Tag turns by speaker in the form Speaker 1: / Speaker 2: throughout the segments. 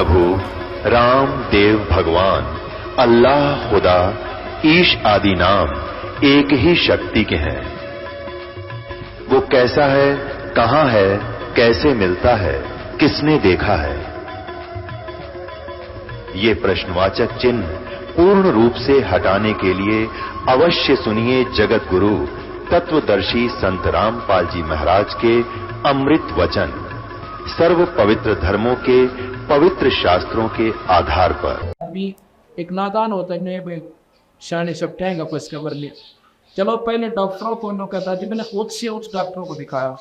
Speaker 1: प्रभु राम देव भगवान अल्लाह खुदा ईश आदि नाम एक ही शक्ति के हैं। वो कैसा है, कहां है, कैसे मिलता है, किसने देखा है? ये प्रश्नवाचक चिन्ह पूर्ण रूप से हटाने के लिए अवश्य सुनिए जगत गुरु तत्वदर्शी संत रामपाल जी महाराज के अमृत वचन, सर्व पवित्र धर्मों के पवित्र शास्त्रों के आधार पर।
Speaker 2: अभी एक नादान होता है, शान सब टैंग आपको इसका बर लिया। चलो पहले डॉक्टरों को उन्होंने कहा जी मैंने खुद से उस डॉक्टरों को दिखाया,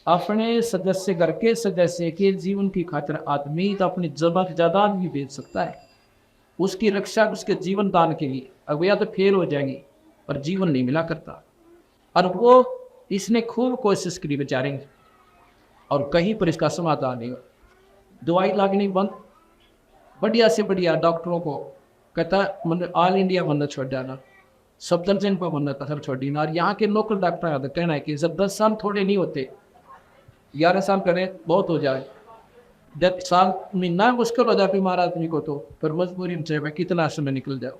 Speaker 2: अपने सदस्य घर के सदस्य के जीवन की खातिर आदमी तो अपनी जबरदस्त जायदाद भी बेच सकता है, उसकी रक्षा उसके जीवन दान के लिए। अब या तो फेल हो जाएंगी पर जीवन नहीं मिला करता, और वो इसने खूब कोशिश करी बेचारे, और कहीं पर इसका समाधान नहीं हो। दवाई लागनी बंद, बढ़िया से बढ़िया डॉक्टरों को कहता मतलब ऑल इंडिया बनना छोड़ जाना, सब दर्जन पर बनना था सब छोड़ देना। और यहाँ के लोकल डॉक्टर का कहना है कि जब 10 साल थोड़े नहीं होते, 11 साल करें बहुत हो जाए, 10 साल महीना मुश्किल हो जाए बीमार आदमी को, तो फिर मजबूरी में चाहिए कितना समय निकल जाओ।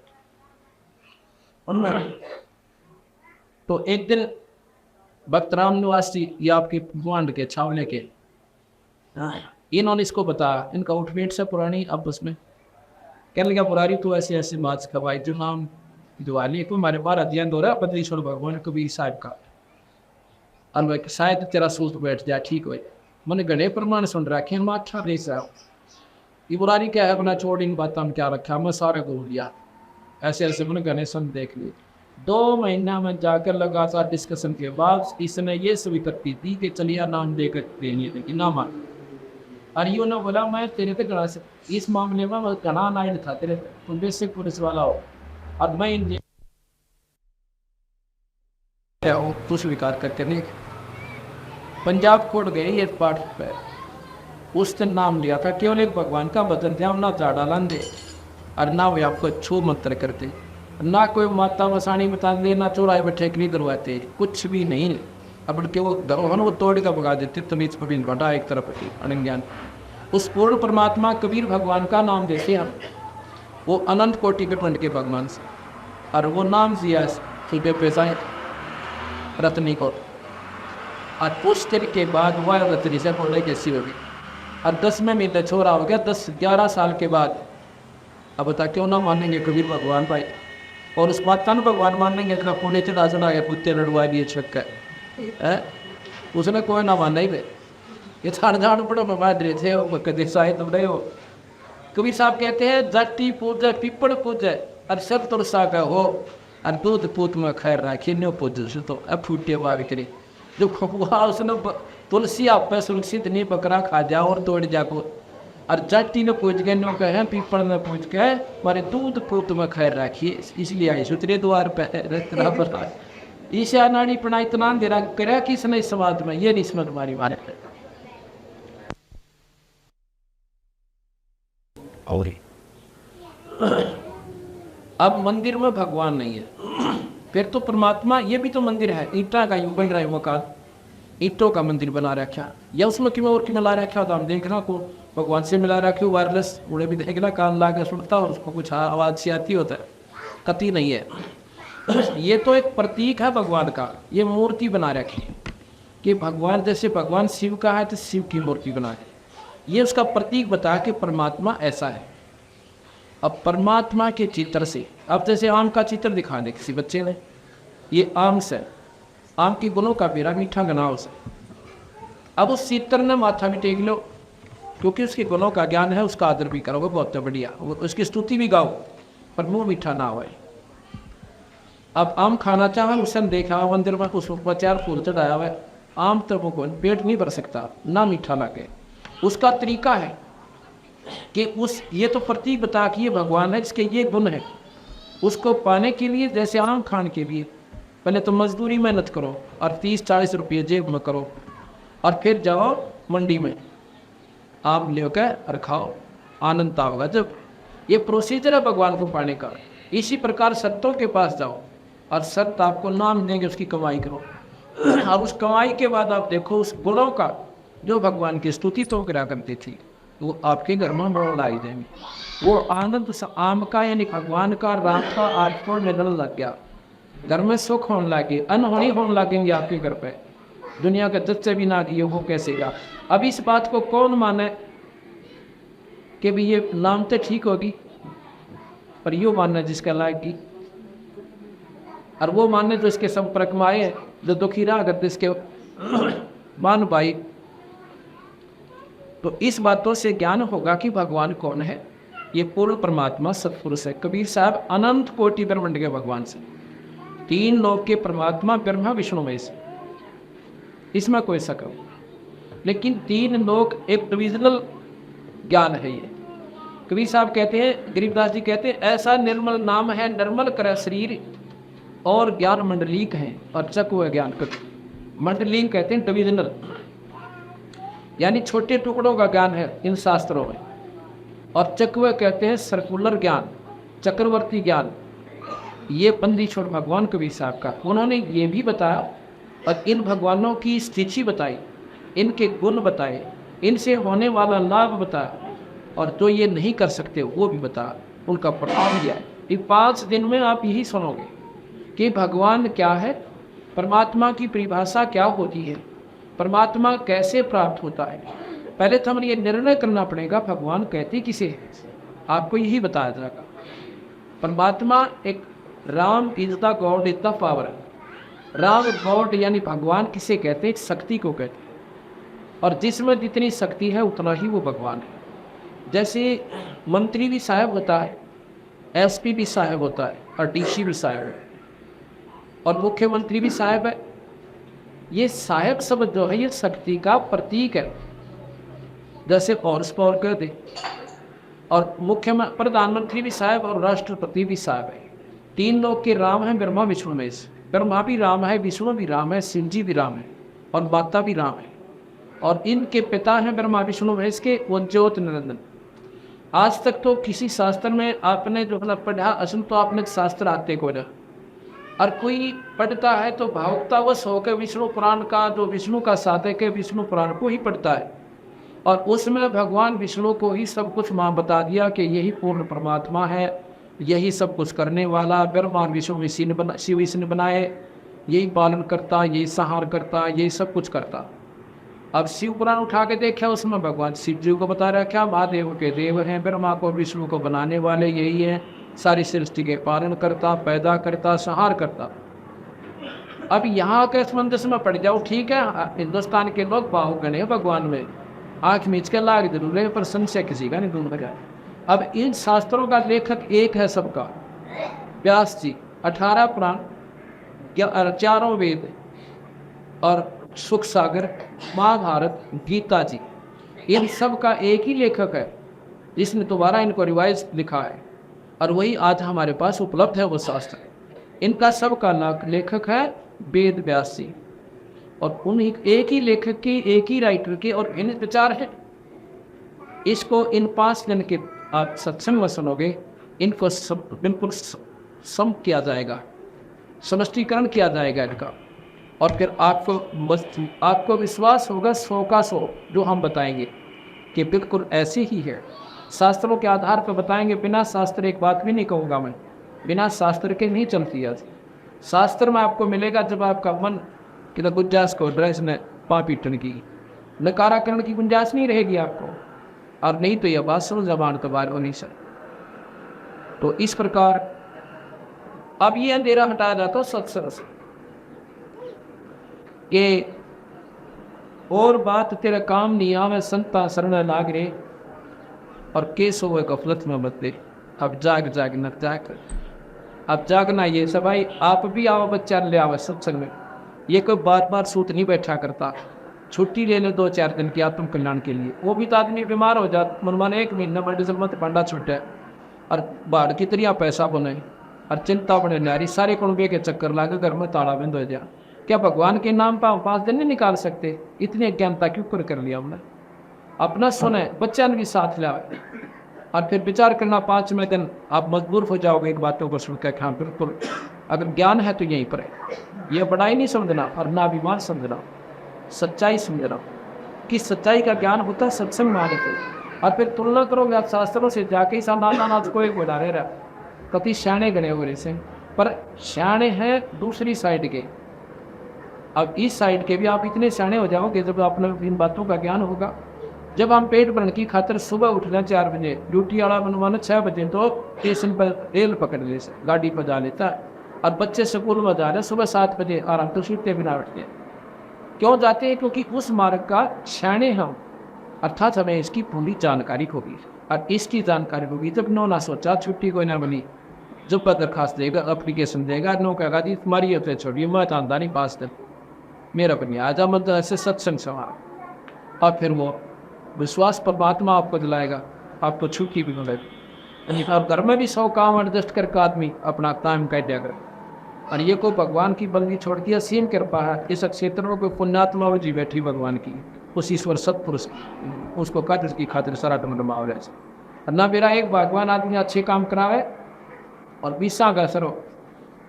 Speaker 2: तो एक दिन भक्त राम निवासी ये आपके गुआंड के छावले के, इन्होंने इसको बताया, इनका उठवेट से पुरानी आपस में कहने लगा पुरानी तो ऐसे ऐसे माच खवाई जो नाम दिवाली को हमारे बार अध्ययन हो रहा है बद्रीश्वर भगवान कबीर साहब का, और शायद तेरा सूत बैठ जाए ठीक हो। मैंने गणे प्रमाण सुन रखे हैं, अच्छा रेस है ये बुरारी क्या है, अपना छोड़ इन बातों में क्या रखा, मैं सारे को लिया ऐसे ऐसे मैंने गणे सुन देख लिए। 2 महीना में जाकर लगातार डिस्कशन के बाद इसने ये स्वीकृति दी कि चलिए नाम देकर देनी है, लेकिन ना मान। और यूँ ना बोला मैं तेरे पे गणा से इस मामले में मैं गणा नाइन था तेरे, तुम बेसिक पुलिस वाला हो और मैं इन तो स्वीकार करके नहीं। पंजाब कोर्ट गए ये पाठ पे, उसने नाम लिया था केवल एक भगवान का बदन थे, हम ना झाड़ा लांदे और ना वे आपको छू मंत्र करते, ना कोई माता वसाणी बता दे, ना चौराहे बैठे नहीं दरवाते, कुछ भी नहीं। अब के वो दरोहन वो तोड़ का भगा देते, तमीज पबीन घटा एक तरफ अनज्ञान। उस पूर्ण परमात्मा कबीर भगवान का नाम देते हम, वो अनंत कोटि के पंड के भगवान से, और वो नाम दिया सुबह पैसा रत्नी को, और कुछ देर के बाद वह रत्नी से बोले कैसी होगी, और 10वें महीने छोरा हो गया, 10-11 साल के बाद। अब बता क्यों ना मानेंगे कबीर भगवान भाई, और उस बात का भगवान मानेंगे का पुणे से राजन आ गया कुत्ते लड़वा दिए छक्का है, उसने कोई ना माना ही भाई, ये छाड़ झाड़ पड़ो में बांध रहे थे वो कदे साहित्य तुम रहे हो। कबीर साहब कहते हैं जाति पूजा पिपड़ पूजा और सब तुलसा का हो, और दूध पूत में खैर राखी न्यो पूज तो अब फूटे हुआ करी जो हुआ उसने तुलसी आप पे सुरक्षित नहीं पकड़ा खा जाओ और तोड़ जाको, और जाति ने पूछ गए नो कहे पीपड़ ने पूछ के मारे दूध पूत में खैर राखिए, इसलिए आई सुतरे द्वार पर ईशा नाड़ी पढ़ा इतना दे रहा करा किसने इस समाज में, ये नहीं समझ मारी मारे। और अब मंदिर में भगवान नहीं है, फिर तो परमात्मा ये भी तो मंदिर है, ईटा का यूं बन रहा है मकान, ईटों का मंदिर बना रखा, या उसमें क्यों और क्यों मिला रखा तो हम देखना को भगवान से मिला रखे वायरलेस उड़े भी देखना कान ला के सुनता और उसको कुछ आवाज़ सी आती होता है, कति नहीं है। ये तो एक प्रतीक है भगवान का, ये मूर्ति बना रखी कि भगवान जैसे भगवान शिव का है तो शिव की मूर्ति बना है, ये उसका प्रतीक बता कि परमात्मा ऐसा है। अब परमात्मा के चित्र से, अब जैसे आम का चित्र दिखा दे किसी बच्चे ने, ये आम से, आम के गुणों का बेरा मीठा गनाव से, अब उस चित्र ने माथा भी टेक लो क्योंकि उसके गुणों का ज्ञान है, उसका आदर भी करोगे बहुत बढ़िया, उसकी स्तुति भी गाओ पर मुँह मीठा ना हो। अब आम खाना चाहे उसने देखा मंदिर में उस पर 4 फूल चढ़ाया हुआ है, आम तो वो पेट नहीं भर सकता ना मीठा ना के, उसका तरीका है कि उस ये तो प्रतीक बता कि ये भगवान है जिसके ये गुण है, उसको पाने के लिए जैसे आम खाने के लिए पहले तो मजदूरी मेहनत करो और 30-40 रुपये जेब में करो, और फिर जाओ मंडी में आम लेकर और खाओ, आनंद होगा। जब ये प्रोसीजर है भगवान को पाने का, इसी प्रकार संतों के पास जाओ और संत आपको नाम देंगे, उसकी कमाई करो, और उस कमाई के बाद आप देखो उस गुणों का जो भगवान की स्तुति तो करा करती थी, वो आपके घर में मोड़ लाई देंगे। वो आनंद आम का यानी भगवान का राम का आपको निकलने लग गया, घर में सुख होने लगे, अनहोनी होने लगेंगे आपके घर पे, दुनिया के दस्ते भी ना दिए वो कैसे गा। अब इस बात को कौन माने कि भी ये नाम तो ठीक होगी, पर यो मानना जिसका लायक की, और वो मानने तो इसके संपर्क में आए जो दुखी रहा करते इसके मान पाई। तो इस बातों से ज्ञान होगा कि भगवान कौन है। ये पूर्ण परमात्मा सत्पुरुष है। कबीर साहब अनंत कोटि ब्रह्मांड के भगवान से, तीन लोक के परमात्मा ब्रह्मा विष्णु महेश, इसमें कोई शक नहीं। लेकिन तीन लोक एक डिविजनल ज्ञान है। ये कबीर साहब कहते हैं, गरीबदास जी कहते हैं, ऐसा निर्मल नाम है निर्मल कर शरीर और ज्ञान मंडलीक है और चक ज्ञान कर। मंडलीक कहते हैं डिविजनल, यानी छोटे टुकड़ों का ज्ञान है इन शास्त्रों में, और चक्र कहते हैं सर्कुलर ज्ञान, चक्रवर्ती ज्ञान। ये बंदी छोड़ भगवान कबीर साहब का, उन्होंने ये भी बताया और इन भगवानों की स्थिति बताई, इनके गुण बताए, इनसे होने वाला लाभ बताया, और जो ये नहीं कर सकते वो भी बताया, उनका प्रभाव दिया है। ये 5 दिन में आप यही सुनोगे कि भगवान क्या है, परमात्मा की परिभाषा क्या होती है, परमात्मा कैसे प्राप्त होता है। पहले तो हमें ये निर्णय करना पड़ेगा भगवान कहते किसे है, आपको यही बताया जाएगा। परमात्मा एक Ram is the God is the power. Ram God यानी भगवान किसे कहते हैं, शक्ति को कहते हैं, और जिसमें जितनी शक्ति है उतना ही वो भगवान है। जैसे मंत्री भी साहब होता है, एसपी भी साहब होता है, और डीसी भी साहब है, और मुख्यमंत्री भी साहब है। ये साहब शब्द जो है ये शक्ति का प्रतीक है, जैसे हॉर्स पावर कहते, और मुख्य प्रधानमंत्री भी साहब और राष्ट्रपति भी साहब है। तीन लोग के राम हैं ब्रह्मा विष्णु महेश। ब्रह्मा भी राम है, विष्णु भी राम है, शिव जी भी राम है, और माता भी राम है, और इनके पिता हैं ब्रह्मा विष्णु महेश के वो ज्योत निरंजन। आज तक तो किसी शास्त्र में आपने जो मतलब पढ़ा, असल तो आपने शास्त्र आते को ना, और कोई पढ़ता है तो भावुकतावश होकर विष्णु पुराण का, जो विष्णु का साधक है, विष्णु पुराण को ही पढ़ता है, और उसमें भगवान विष्णु को ही सब कुछ माँ बता दिया कि यही पूर्ण परमात्मा है, यही सब कुछ करने वाला। ब्रह्मा विष्णु शिव इसने बनाए, यही पालन करता, यही संहार करता, यही सब कुछ करता। अब शिव पुराण उठा के देखा, उसमें भगवान शिव जी को बता रखा महादेव के देव हैं, ब्रह्मा को विष्णु को बनाने वाले यही हैं, सारी सृष्टि के पालन करता, पैदा करता, संहार करता। अब यहाँ के संबंध में पड़ जाओ, ठीक है, हिंदुस्तान के लोग भावुक गणे भगवान में, आँख मीच के लाग जरूर है, पर संशय किसी का नहीं दूर लगा। अब इन शास्त्रों का लेखक एक है सबका, व्यास जी, 18 पुराण, 4 वेद और सुख सागर, महाभारत, गीता जी, इन सब का एक ही लेखक है जिसने दोबारा इनको रिवाइज लिखा है, और वही आज हमारे पास उपलब्ध है वो शास्त्र। इनका सबका लेखक है वेद व्यास जी, और उन एक ही लेखक के, एक ही राइटर के और इन विचार हैं। इसको इन 5 दिन के आप सत्संग में सुनोगे, इनको सब बिल्कुल सम किया जाएगा, समष्टीकरण किया जाएगा इनका, और फिर आपको विश्वास होगा 100 का 100 जो हम बताएंगे कि बिल्कुल ऐसे ही है। शास्त्रों के आधार पर बताएंगे, बिना शास्त्र एक बात भी नहीं कहूँगा मैं, बिना शास्त्र के नहीं चलती है। शास्त्र में आपको मिलेगा जब आपका मन कि गुंजाइश को ड्रेस ने पापीटन की, नकाराकरण की गुंजाइश नहीं रहेगी आपको, और नहीं तो यह बात सुनो जबान तो बार होनी सर। तो इस प्रकार अब ये अंधेरा हटाया जाता है सत्संग से, कि और बात तेरा काम नहीं आवे संता शरण लाग रे, और केस हो गफलत में मत दे। अब जाग न जाग, अब जागना ये सब भाई, आप भी आओ बच्चा ले आओ सत्संग में। ये कोई बार बार सूत नहीं बैठा करता, छुट्टी ले ले 2-4 दिन की आत्म कल्याण के लिए। वो भी तो आदमी बीमार हो जाता, मनमान 1 महीना मेडिसिन मत पंडा छुट्टा है, और बाढ़ की तरह पैसा बने और चिंता बने नारी, सारे कुंबे के चक्कर लागे, घर में ताला बंद हो जाए। क्या भगवान के नाम पर 5 दिन नहीं निकाल सकते? इतनी अज्ञानता क्यों कर लिया हमने? अपना सुने, बच्चा ने भी साथ लिया, और फिर विचार करना 5वें दिन आप मजबूर हो जाओगे एक बातों को सुनकर। हाँ बिल्कुल, अगर ज्ञान है तो यहीं पर है। यह बड़ाई नहीं समझना और ना अभिमान समझना, सच्चाई समझना। कि सच्चाई का ज्ञान होता है सत्संग में आने से। और फिर तुलना करोगे आप शास्त्रों से जाके ही नाथ को एक बता रहे कति श्याणे गणे हो रहे से, पर श्याणे हैं दूसरी साइड के। अब इस साइड के भी आप इतने श्याणे हो जाओगे जब आपने इन बातों का ज्ञान होगा। जब हम पेट भरने की खातिर सुबह उठना 4 बजे, ड्यूटी वाला बनवाना 6 बजे, तो स्टेशन पर रेल पकड़ ले से गाड़ी पर जा लेता है। और बच्चे स्कूल में जा रहे हैं सुबह 7 बजे आराम तो सीटते बिना उठते हैं। क्यों जाते हैं? क्योंकि उस मार्ग का श्याणे हम, अर्थात हमें इसकी पूरी जानकारी होगी। और इसकी जानकारी होगी जब नो ना सोचा छुट्टी कोई ना बनी, जब पर दरखास्त देगा, अप्लीकेशन देगा, नो कहेगा जी तुम्हारी होते छोड़िए मैं जानता नहीं पास तक मेरा बनी आजा मतलब ऐसे सत्संग सवाल। और फिर वो विश्वास परमात्मा आपको दिलाएगा, आपको छुट्टी भी मिलेगी। और घर में भी 100 काम एडजस्ट करके आदमी अपना टाइम काट देगा। और ये कोई भगवान की बंदी छोड़ के असीम कृपा है। इस क्षेत्र में कोई पुण्यात्मा जी बैठी भगवान की, उस ईश्वर सत्पुरुष उसको कद की खातिर सारा डमाव रहे। ना मेरा एक भगवान आदमी अच्छे काम करावे और 20 का असर हो,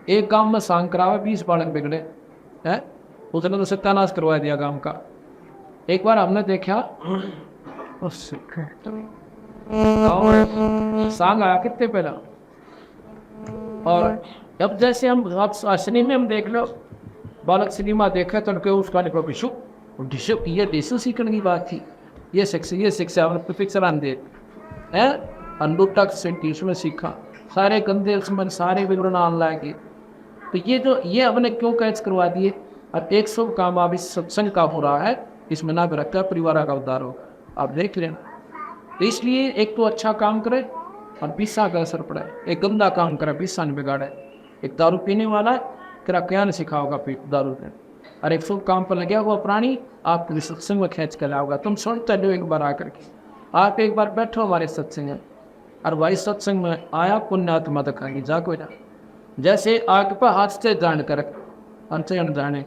Speaker 2: एक काम में सांग करावे 20 बालक बिगड़े हैं, उसने तो सत्यानाश करवा दिया गांव का। एक बार हमने देखा सांग आया कितने पहला, और अब जैसे हम सिनेमा में हम देख लो, बालक सिनेमा देखे तो उनके उसका निकलो विशु डिशु ये डिशु सीखने की बात थी। ये शिक्षा पिक्चर आंदे है अंडूटक सेंटीस में सीखा, सारे गंदे उसमें सारे विवरण आन लागे। तो ये हमने क्यों कैच करवा दिए? और 100 काम अब इस सत्संग का हो रहा है, इसमें ना भी रखता है परिवार का उद्धार हो, आप देख लेना। तो इसलिए एक तो अच्छा काम करे और 20 का असर पड़े, एक गंदा काम करे 20 ने बिगाड़े। एक दारू पीने वाला है तेरा क्या नहीं सिखाओगा दारू ने, और 100 काम पर लगे हुआ प्राणी आपको सत्संग में खींच कर लाओगा। तुम सुनते लो एक बार आकर के, आप एक बार बैठो हमारे सत्संग में, और भाई सत्संग में आया पुण्यात्मा दिखाएंगे जा कोई ना। जैसे आग पर हाथ से जान कर अंत जाने,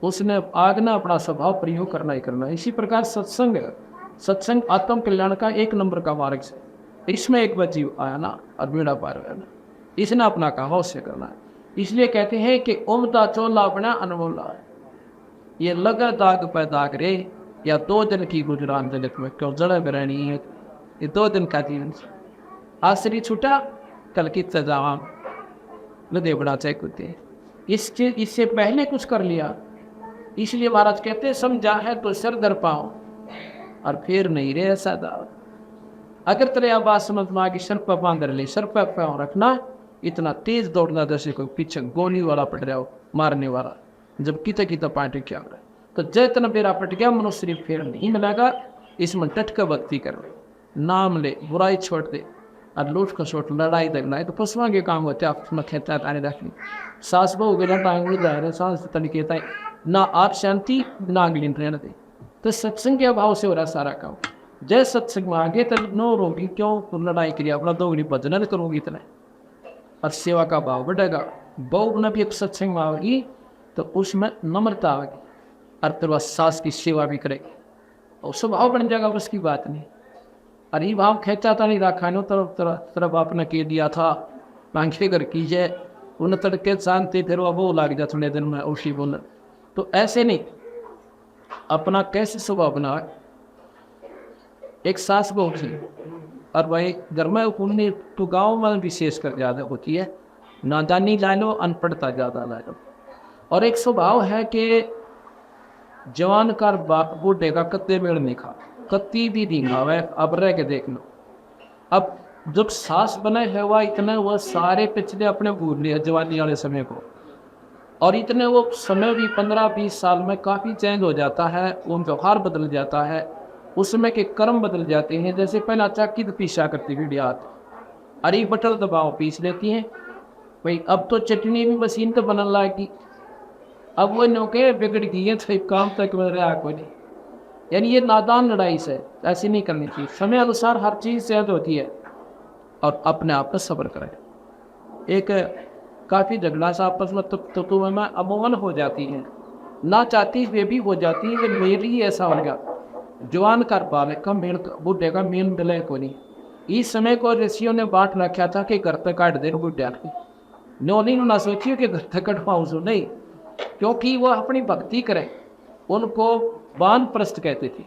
Speaker 2: उसने आग ना अपना स्वभाव प्रयोग करना ही करना। इसी प्रकार सत्संग आत्म कल्याण का 1 नंबर का मार्ग से, इसमें एक जीव आया ना और बेड़ा पार हुआ ना, इसने अपना काम अवश्य करना है। इसलिए कहते हैं कि उमदा चोला अपना अनमोला है, ये लगा दाग पर दाग रे, या 2 दिन की गुजरान जगत में क्यों जड़े में रहनी है। ये 2 दिन का जीवन, आसरी छूटा कल की सजावाम नदे बड़ा चेक होते। इससे पहले कुछ कर लिया, इसलिए महाराज कहते समझा है तो सर दर पाओ और फिर नहीं रे ऐसा दाव। अगर तेरे बात समझ में आ कि सर पर बांधर ले, सर पर पाँव रखना, इतना तेज दौड़ना जैसे कोई पीछे गोली वाला पट रहा हो मारने वाला, जब किता पार्टी क्या रहा। तो जैतना बेरा पट गया मनुष्य फिर नहीं मिलेगा। इसमें टट कर भक्ति कर, नाम ले, बुराई छोड़ दे, और लूट का छोट लड़ाई दगना है तो पशुओं के काम होते आप खेता आने रखनी। सास बहु गया टांग उड़ जा रहे सांस तनिके तय ना आप शांति ना अगली रहने दे। तो सत्संग के अभाव से हो रहा सारा काम। जय सत्संग में आगे तब नो रोगी क्यों तो लड़ाई करिए, अपना 2 घड़ी भजन करोगी इतना, और सेवा का भाव बढ़ेगा। बहु न भी एक सत्संग में आएगी तो उसमें नम्रता आएगी, और फिर वह सास की सेवा भी करेगी और स्वभाव बन जाएगा, उसकी बात नहीं। अरे भाव खेचा था नहीं रखा नो तरफ आपने कह दिया था मांगे कर कीजिए, उन तड़के शांति फिर वो लग जाए थोड़े दिन में उसी बोल। तो ऐसे नहीं, अपना कैसे स्वभाव बनाए। एक सास बहू थी और वही घर में पुण्य तो गाँव में विशेष कर ज़्यादा होती है, नादानी ला लो अनपढ़ता ज़्यादा ला लो। और एक स्वभाव है कि जवान का बूढ़े का कत्ते मेड़ नहीं खा, कत्ती भी नहीं खावे, अब रह के देख लो। अब जब सास बने है वह इतने वह सारे पिछले अपने भूल लिया जवानी वाले समय को, और इतने वो समय भी 15-20 साल में काफ़ी चेंज हो जाता है, वो व्यवहार बदल जाता है, उस समय के कर्म बदल जाते हैं। जैसे पहला चाकी तो पीसा करती थी हाथ, अरे बटल दबाव पीस लेती हैं भाई, अब तो चटनी भी मशीन तो बनने लगी, अब वो नौके बिगड़ गई है तो काम तक में रहा कोई नहीं। यानी ये नादान लड़ाई से ऐसी नहीं करनी चाहिए। समय अनुसार हर चीज़ सेहत होती है, और अपने आप पर सब्र करें। एक काफ़ी झगड़ा सा आपस में तो में अमूमन हो जाती है, ना चाहती वे भी हो जाती है। मेरी ऐसा हो गया जवान कर पाले का मेन बूढ़े का मेन मिले को नहीं। इस समय को ऋषियों ने बांट रखा था कि घर तक काट दे बूढ़े नौनी ना सोचिए कि घर तक कटवाऊँ सो नहीं, क्योंकि वह अपनी भक्ति करें। उनको वानप्रस्थ कहते थे,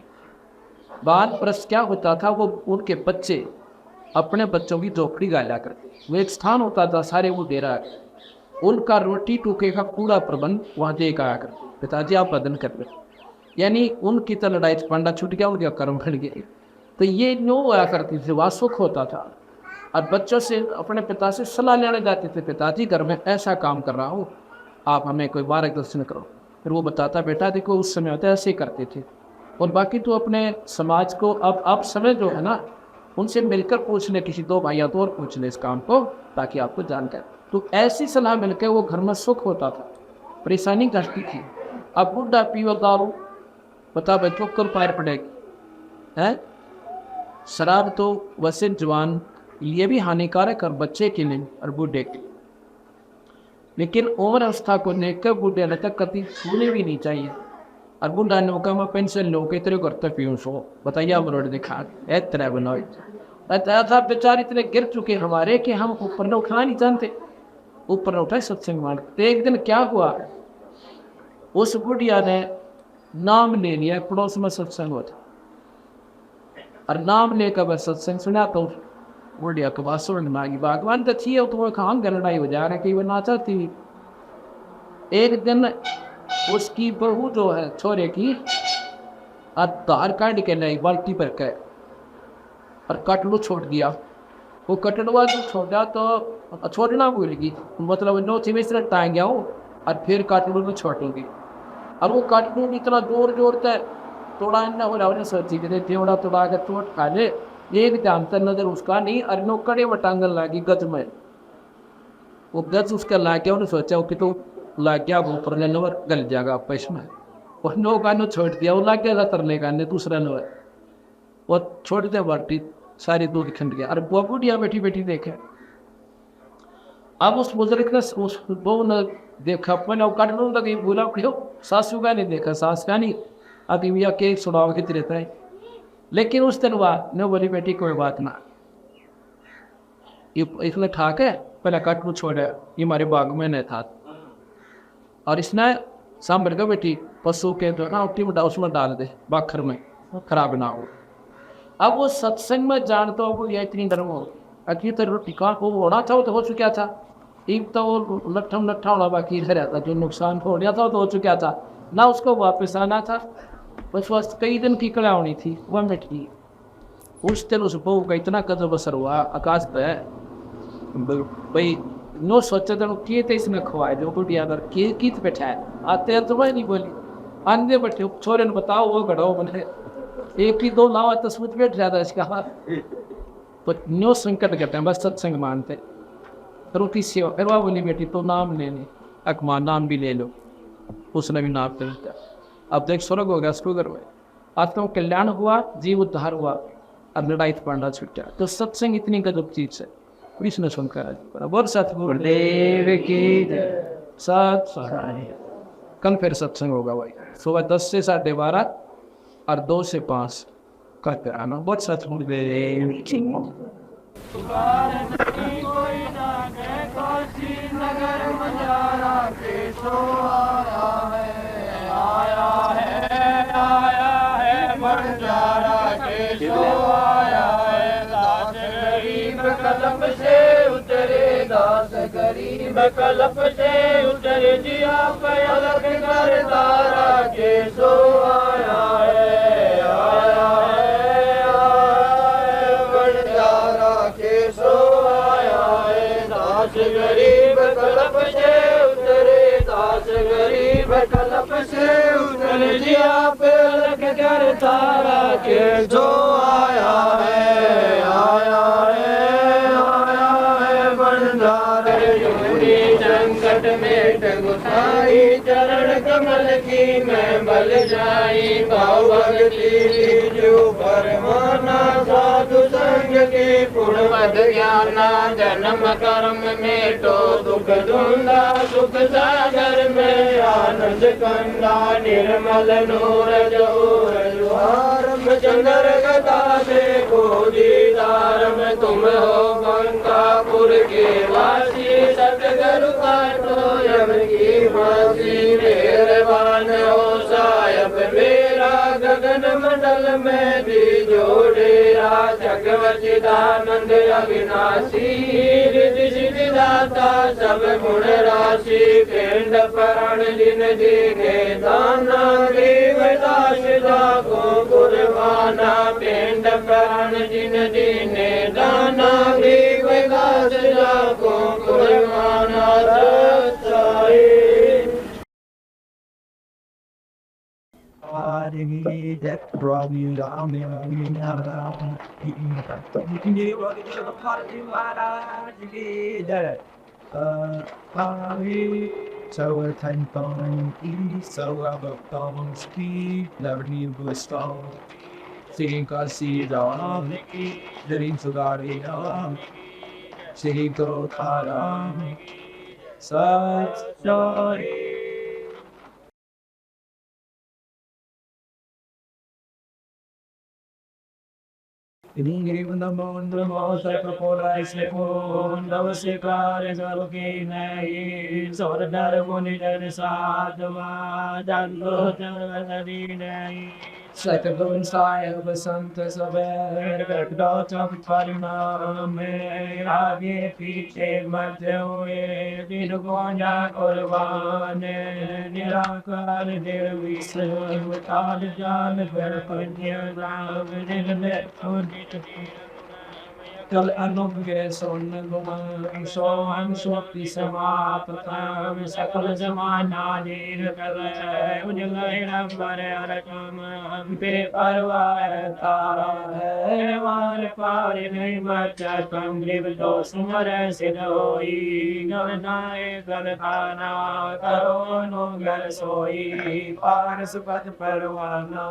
Speaker 2: वानप्रस्थ क्या होता था, वो उनके बच्चे अपने बच्चों की झोपड़ी गाला करते। वो एक स्थान होता था, सारे वो डेरा, उनका रोटी टूके का पूरा प्रबंध वहाँ दे आया करते। पिताजी आप बदन कर रहे, यानी उनकी तो लड़ाई पंडा छूट गया, उनके कर्म फट गए। तो ये न्यू हुआ करती थी, वहाँ सुख होता था। और बच्चों से अपने पिता से सलाह लेने जाते थे, पिताजी घर में ऐसा काम कर रहा हूँ, आप हमें कोई मार्गदर्शन करो। फिर वो बताता, बेटा देखो उस समय होता ऐसे ही करते थे, और बाकी तो अपने समाज को अब समय जो है ना, उनसे मिलकर पूछ ले, किसी दो भाइयों तो और पूछ ले इस काम को, ताकि आपको जानकर। तो ऐसी सलाह मिलकर वो घर में सुख होता था, परेशानी घटती थी। अब बुढ़ा पीओ दारू, बता बच्चों कल पैर पड़ेगी है। शराब तो वैसे जवान लिए भी हानिकारक, और बच्चे के लिए और बूढ़े के लिए। लेकिन उम्र अवस्था को लेकर बूढ़े ने तक कभी छूने भी नहीं चाहिए। और बूढ़ा ने कहा मैं पेंशन लो के तेरे घर तक पीऊँ सो, बताइए आप रोड दिखा तरह बनाओ। था बेचार इतने गिर चुके हमारे कि हम ऊपर न उठा नहीं जानते, ऊपर न उठाए सत्संग मान। तो एक दिन क्या हुआ, उस बुढ़िया ने नाम ले लिया, पड़ोस में सत्संग होता, और नाम लेकर वह सत्संग सुना। तो बुढ़िया के पास सुन मांगी, भगवान तो थी, तो वो कहाँ लड़ाई हो जा रहा है कि वो नाचा थी। एक दिन उसकी बहू जो है छोरे की धार काट के लाई बाल्टी पर के, और कटलू छोड़ दिया। वो कटलुआ जो छोड़ा तो छोड़ना भूल गई, मतलब नो थी मिश्र टांग गया हूँ, और फिर कटलू को छोड़ूंगी। और वो कटलू इतना जोर जोर से तोड़ा ना हो रहा, सोची थोड़ा तोड़ा कर चोट खा ले, एक जानता नजर उसका नहीं, और नो कड़े में टांगन लगी गज में। वो गज उसका ला गया, उन्हें सोचा कि तो लाग गया वो ऊपर लेने और गल जाएगा आप पैसे में। और नो का नो छोड़ दिया, वो लाग गया तरने का ने दूसरा नो है, वो छोड़ दिया बाल्टी, सारी दूध खंड गया। और वो बुढ़िया बैठी बैठी देखे। अब उस बुजुर्ग ने उस बहू ने देखा, मैंने काट लूँ तो कहीं बोला क्यों, सासू का नहीं देखा, सास का नहीं, अभी भैया के सुनाव के रहता है। लेकिन उस दिन हुआ न बोली बेटी कोई बात ना, ये इसने ठाक है पहले काट लू छोड़ा, ये हमारे बाग में नहीं था। और इसने सांभर का बेटी पशु के जो ना उट्टी में उसमें डाल दे बाखर में, खराब ना हो। अब वो सत्संग में जानता हो ये इतनी डर हो, अभी तो रोटी का वो होना था, वो तो हो चुका था। एक तो वो लट्ठा होना बाकी रहा था, जो नुकसान हो गया था तो हो चुका था ना, उसको वापस आना था। बस कई दिन की कड़ा होनी थी, वह मिट गई। उस दिन उस बहू का इतना कदम असर हुआ आकाश पे, भाई नो सोचे तो किए थे इसने खवाए जो बुढ़िया कर कित बैठा है, आते हैं तो वह नहीं बोली, आंधे बैठे छोरे ने बताओ वो घड़ो मैंने एक ही दो लावा तो सोच बैठ जाता है इसका हाथ। तो न्यो संकट करते हैं, बस सत्संग मानते रोटी सेवा। फिर वह बोली बेटी तो नाम लेने, अकमा नाम भी ले लो, उसने भी नाम ले लिया। अब देख स्वर्ग हो गया, स्वर्ग में आत्मा कल्याण हुआ, जीव उद्धार हुआ, अब लड़ाई पांडा छुटा। तो सत्संग इतनी गजब चीज है। कृष्ण शंकर बोल सतगुरुदेव की सत। कल फिर सत्संग होगा भाई, सुबह 10 से 12:30 और 2 से 5 कल फिर आना। बहुत सतगुरुदेव की
Speaker 3: कलप से उतरे दास गरीब, कलप से उतरे जिया पलक कर तारा के सो आया है, आया है बंजारा के सो आया है। दास गरीब कलप से उतरे, दास गरीब कलप से उतरे जिया पलक कर तारा के सो आया है, आया है संकट में गुसाई, चरण कमल की मैं बल जाई। भाव भक्ति जो परमाना, साधु संग के पुण पद ज्ञाना। जन्म कर्म में तो दुख धुंधा, सुख सागर में आनंद कंदा। निर्मल नूर जोहार चंद्र गदा देखो दीदार में, तुम हो बंकापुर के वासी। सतगुरु काटो यम की फांसी, मेहरबान हो साहिब मेरा गगन मंडल मंगल में दी जोड़ेरा जगवचिदानंद अविनाशी रिद्धि सिद्धि दाता सब गुण राशि पिंड परण जिन दीने दाना ग्रीव दास जाको कुर्बाना पिंड परण जिन दीने दाना ग्रीव दास जाको कुर्बाना सच्चाई
Speaker 4: that brought me down there. So a time phone, so a phone speed, never need to stop. Seeing I see the living to God, seeing go Tara, such joy. Even the moon, the most I propose, I moon, the Vasika is a looking, so the other one is a the like a blue inside of a Santa's of a daughter of Parima, may I be featured my day, in a Gonya or one, Niraka, dear, we serve with all the John, and we're put here around in the net. Kal anuge son goma so am swapti samapata sakal zamana dir kare unjai nambare arakam pe parva tara var pare nei bacha kam liv do sumare sidoi gavnai galkhana karo no gal soi par supat parwana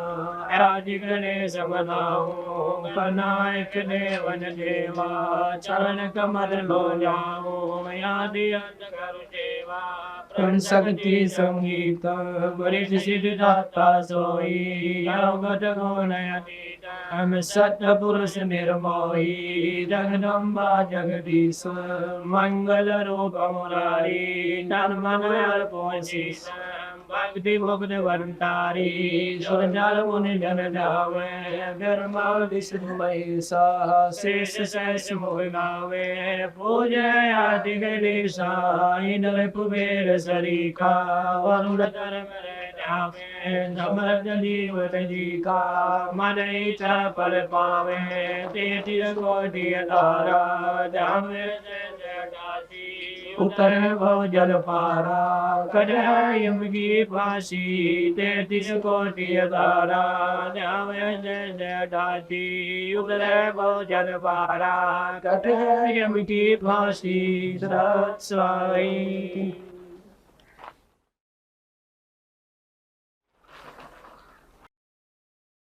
Speaker 4: ajigane samanao panaik devane चरण कमल लो जाओ यादि अंधकार देवा प्रण शक्ति संगीत बरिष्ठ सिद्ध दाता सोई अवगत गुण अतीत हम सत्य पुरुष निर्मोही जगदम्बा जगदीश मंगल रूप मुरारी धर्मन अर्पोशीष भक्ति मुक्त वरतारी सुरजल मुनि जन जावे धर्म विष्णु महिषा शेष शेष मोह गावे पूजय आदि गणेशा इंद्र कुबेर सरीखा वरुण धर्म जावे नमर जीवत जी का मन इच्छा फल पावे तेति कोटि तारा जावे उतर भव जल पारा कढ़ाई की फांसी 33 कोटि तारा जावे जय दासी उतर भव जल पारा कढ़ाई की फांसी सत्साई।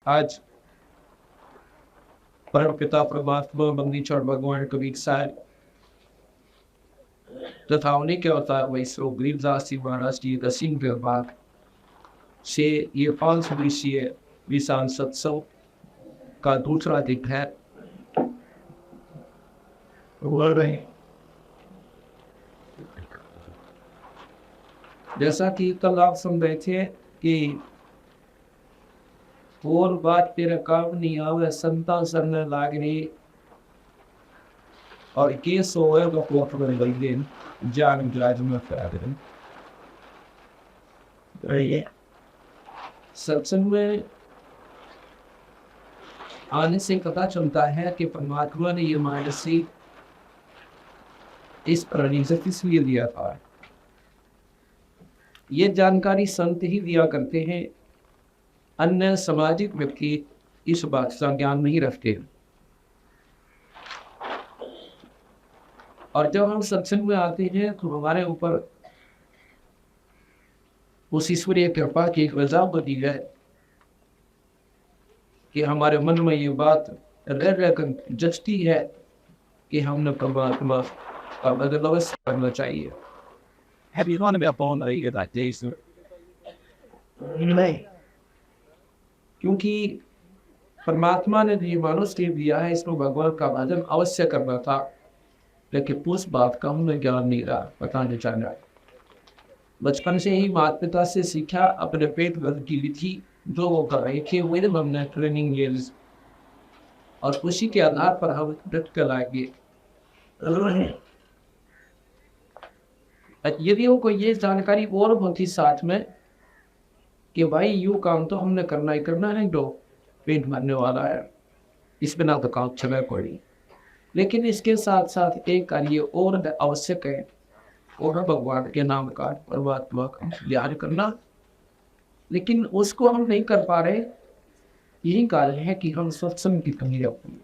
Speaker 4: आज परम पिता परमात्मा बंदीचौर भगवान कबीर साहब तथा उन्हीं के अवतार वैष्णव गरीबदास जी महाराज जी दसिम विभाग से ये 5 दिवसीय विशाल सत्सव का दूसरा दिन है। जैसा कि कल आप सुन रहे थे कि और बात तेरा काम नहीं आवे संता सरने लाग रही और के सोए को कोट में लगे जान ड्राइव में फैले ये सत्संग में आने से पता चलता है कि परमात्मा ने ये मानसी इस प्राणी से इसलिए दिया था। ये जानकारी संत ही दिया करते हैं, अन्य सामाजिक व्यक्ति इस बात का ज्ञान नहीं रखते। और जब हम सत्संग में आते हैं तो हमारे ऊपर उस ईश्वरीय कृपा की एक वजह बनी है कि हमारे मन में ये बात रह कर जचती है कि हमने परमात्मा का बदलाव करना चाहिए। क्योंकि परमात्मा ने जो मनुष्य दिया है इसमें भगवान का भजन अवश्य करना था, लेकिन उस बात का हमें ज्ञान नहीं रहा, पता नहीं चल रहा। बचपन से ही माता पिता से सीखा, अपने पेट भर की विधि
Speaker 2: जो वो कर रही थी वही हमने ट्रेनिंग ले ली और उसी के आधार पर हम डट कर आगे। यदि उनको ये जानकारी और होती साथ में कि भाई यूँ काम तो हमने करना ही करना है, जो पेंट मारने वाला है इस बिना तो काम चले पड़ी। लेकिन इसके साथ साथ एक कार्य और आवश्यक है, और भगवान के नाम का परमात्मा का ध्यान करना, लेकिन उसको हम नहीं कर पा रहे। यही कारण है कि हम सत्संग की कमी रखते हैं।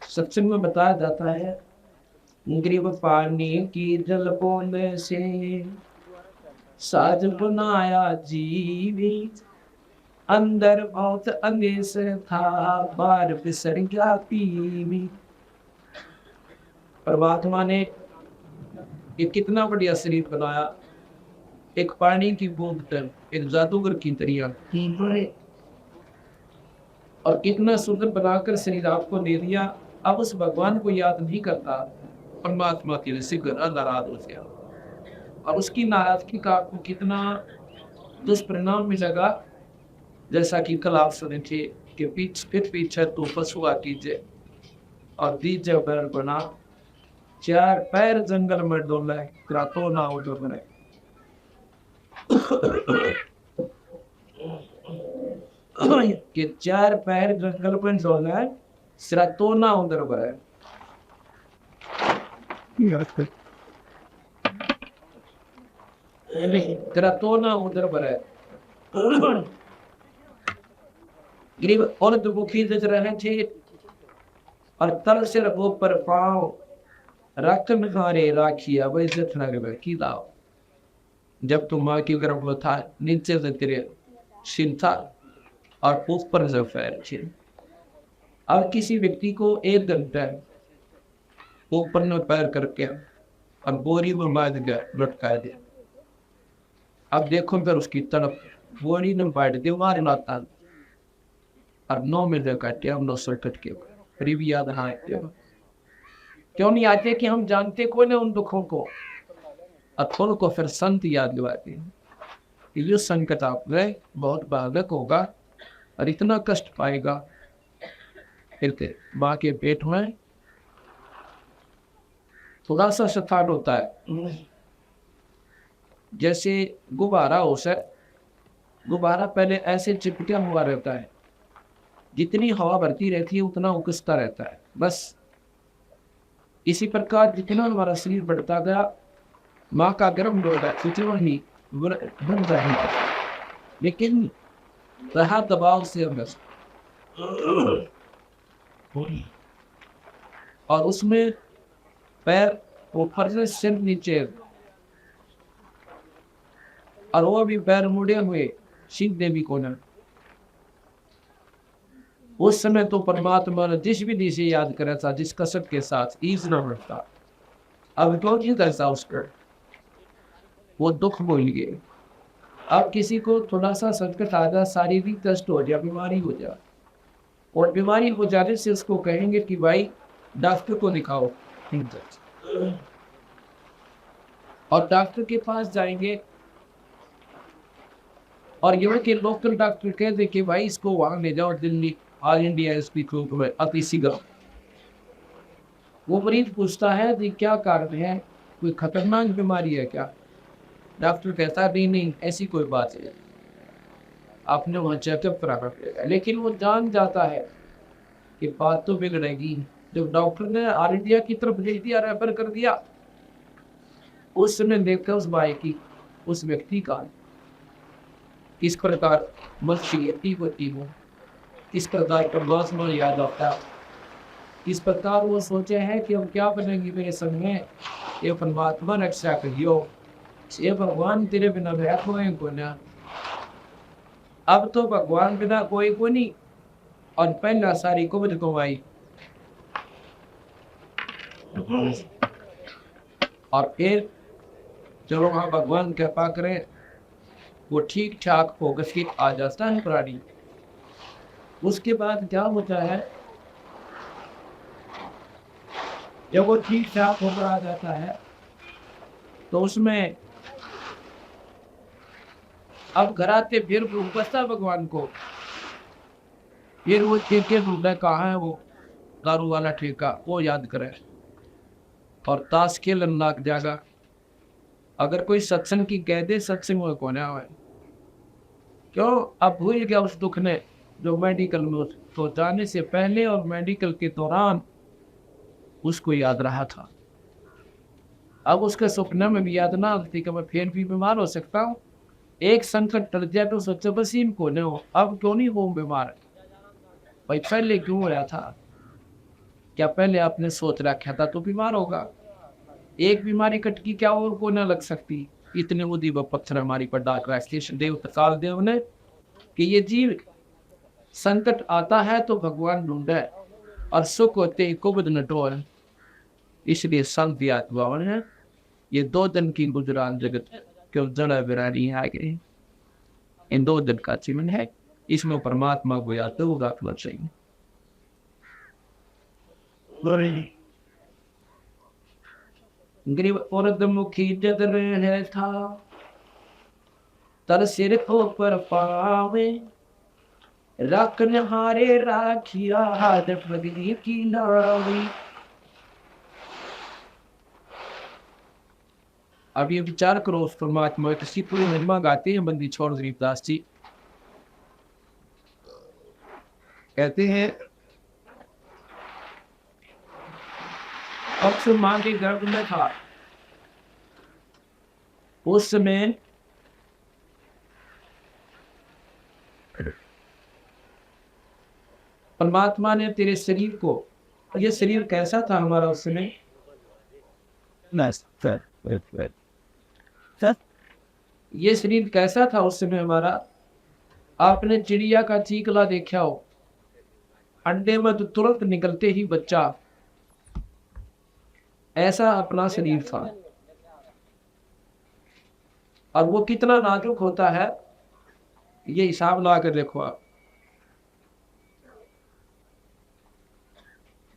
Speaker 2: सत्संग में बताया जाता है ग्रीब पानी की जल बूंद से साज बनाया जीवी, अंदर बहुत अंदेश था बार बिसर गया पीवी। परमात्मा ने ये कितना बढ़िया शरीर बनाया, एक पानी की बूंद तक एक जादूगर की तरह, और कितना सुंदर बनाकर शरीर आपको दे दिया। अब उस भगवान को याद नहीं करता, परमात्मा के लिए नाराज हो गया, और उसकी नाराजगी का आपको कितना दुष्परिणाम मिलेगा। जैसा कि कल आप सुने थे कि फिर पीछे तो पशुआ कीजिए और दीजिए बैल बना, चार पैर जंगल में डोले तो ना उधर बने। कि चार पैर जंगल में डोले सिरा तो ना उधर बने। तेरा तो ना उधर बने। गरीब और दुखी जच रहे थे और तल से रखो पर पाओ रक्त नखारे राखिया वही इज्जत न की दाओ। जब तुम माँ की गर्भ में था नीचे से तेरे सिर था और ऊपर से पैर थे। अब किसी व्यक्ति को एक घंटा ऊपर में पैर करके और बोरी में बांध के लटका दे, अब देखो फिर उसकी तरफ बोरी में बैठ दे मारे लाता और 9 मिनट काटे हम 9 कट के करीब याद आते क्यों नहीं आते कि हम जानते कौन है उन दुखों को, अथोल को फिर संत याद दिलाते हैं कि ये संकट आप गए बहुत बाधक होगा और इतना कष्ट पाएगा। फिर माँ के पेट में थोड़ा सा शतान होता है, जैसे गुब्बारा हो सर, गुब्बारा पहले ऐसे चिपटा हुआ रहता है, जितनी हवा भरती रहती है उतना उकसता रहता है। बस इसी प्रकार जितना हमारा शरीर बढ़ता गया, माँ का गर्भ होता है उतना ही बन जाएगा, लेकिन रहा दबाव से बस। और उसमें पैर ऊपर से सिर नीचे और वो भी पैर मुड़े हुए सीधे भी कोना। उस समय तो परमात्मा ने जिस विधि से याद करा था, जिस कसरत के साथ ईज न बढ़ता, अब तो नहीं करता उसका, वो दुख भूल गए। अब किसी को थोड़ा सा संकट आ जाए, शारीरिक कष्ट हो जाए, बीमारी हो जाए, और बीमारी हो जाने से उसको कहेंगे कि भाई डॉक्टर को दिखाओ, और डॉक्टर के पास जाएंगे और यहाँ के लोकल डॉक्टर कह दे कि भाई इसको वहां ले जाओ दिल्ली ऑल इंडिया इंस्टीट्यूट में अति शीघ्र। वो मरीज पूछता है कि क्या कारण है, कोई खतरनाक बीमारी है क्या? डॉक्टर कहता है नहीं ऐसी कोई बात है, आपने वहाँ चेकअप कराना पड़ेगा। लेकिन वो जान जाता है कि बात तो बिगड़ेगी। जब डॉक्टर ने ऑल इंडिया की तरफ भेज दिया, रेफर कर दिया, उस समय देखकर उस भाई की, उस व्यक्ति का किस प्रकार मस्ती होती हो, किस प्रकार का बॉस में याद आता है, किस प्रकार वो सोचे हैं कि हम क्या बनेंगे मेरे संग में, ये परमात्मा रक्षा करियो, ये भगवान तेरे बिना बैठ हुए को ना। अब तो भगवान बिना कोई को नहीं, और पहला सारी कुबज कमाई, और फिर चलो वहाँ भगवान कृपा करें वो ठीक ठाक फोकस की आ जाता है प्राणी। उसके बाद क्या होता है, जब वो ठीक ठाक होकर आ जाता है तो उसमें अब घर आते फिर उपस्था भगवान को, फिर वो ठेके ढूंढे कहाँ है वो दारू वाला ठेका, वो याद करे और ताश खेलन लाग जाएगा। अगर कोई सत्संग की कह दे सत्संग में कौन है, क्यों अब भूल गया उस दुख ने जो मेडिकल में उसको जाने से पहले और मेडिकल के दौरान उसको याद रहा था। अब उसके सपने में भी याद ना आती कि मैं फिर भी बीमार हो सकता हूँ। एक संकट टल जाए तो सोचे बस इन को नहीं हो, अब क्यों नहीं हो बीमार भाई, पहले क्यों हो रहा था, क्या पहले आपने सोच रखा था तो बीमार होगा। एक बीमारी कटकी क्या और को न लग सकती, इतने उदी व पत्थर हमारी पर डाक रहा है देव तकाल देव ने कि ये जीव संकट आता है तो भगवान ढूंढे और सुख होते ही कुबद न टोल। इसलिए संत आत्माओं ने ये 2 दिन की गुजरान जगत क्यों जड़ा बिरानी आ गई, इन 2 दिन का जीवन है, इसमें परमात्मा को याद तो रखना चाहिए। गरीब औरत मुखी जद रहे था तर सिर को पर पावे रखन हारे राखिया हाथ पगड़ी की नावी। अब ये विचार करो उस परमात्मा किसी पूरी महिमा गाते हैं बंदी छोड़ गरीबदास जी कहते हैं अक्सर मां के गर्भ में था, उस समय परमात्मा ने तेरे शरीर को, ये शरीर कैसा था हमारा उस समय, ये शरीर कैसा था उस समय हमारा। आपने चिड़िया का चीकला देखा हो, अंडे में तो तुरंत निकलते ही बच्चा, ऐसा अपना शरीर था। और वो कितना नाजुक होता है ये हिसाब लगा कर देखो आप,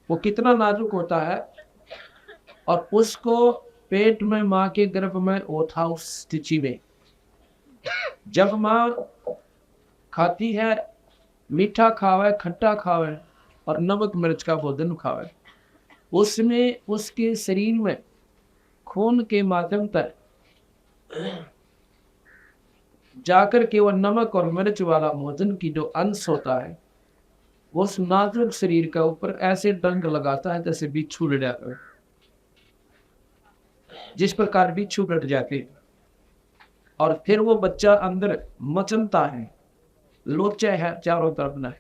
Speaker 2: वो कितना नाजुक होता है। और उसको पेट में माँ के गर्भ में वो था उस स्थिति में, जब माँ खाती है मीठा खावे खट्टा खावे और नमक मिर्च का भोजन खावे, उसमें उसके शरीर में खून के माध्यम तक जाकर के वो नमक और मिर्च वाला भोजन की जो अंश होता है वो उस नाजुक शरीर के ऊपर ऐसे डंक लगाता है जैसे बिच्छू लड़ जाता है, जिस प्रकार बिच्छू लड़ जाते और फिर वो बच्चा अंदर मचलता है, लोचा है चारों तरफ ना,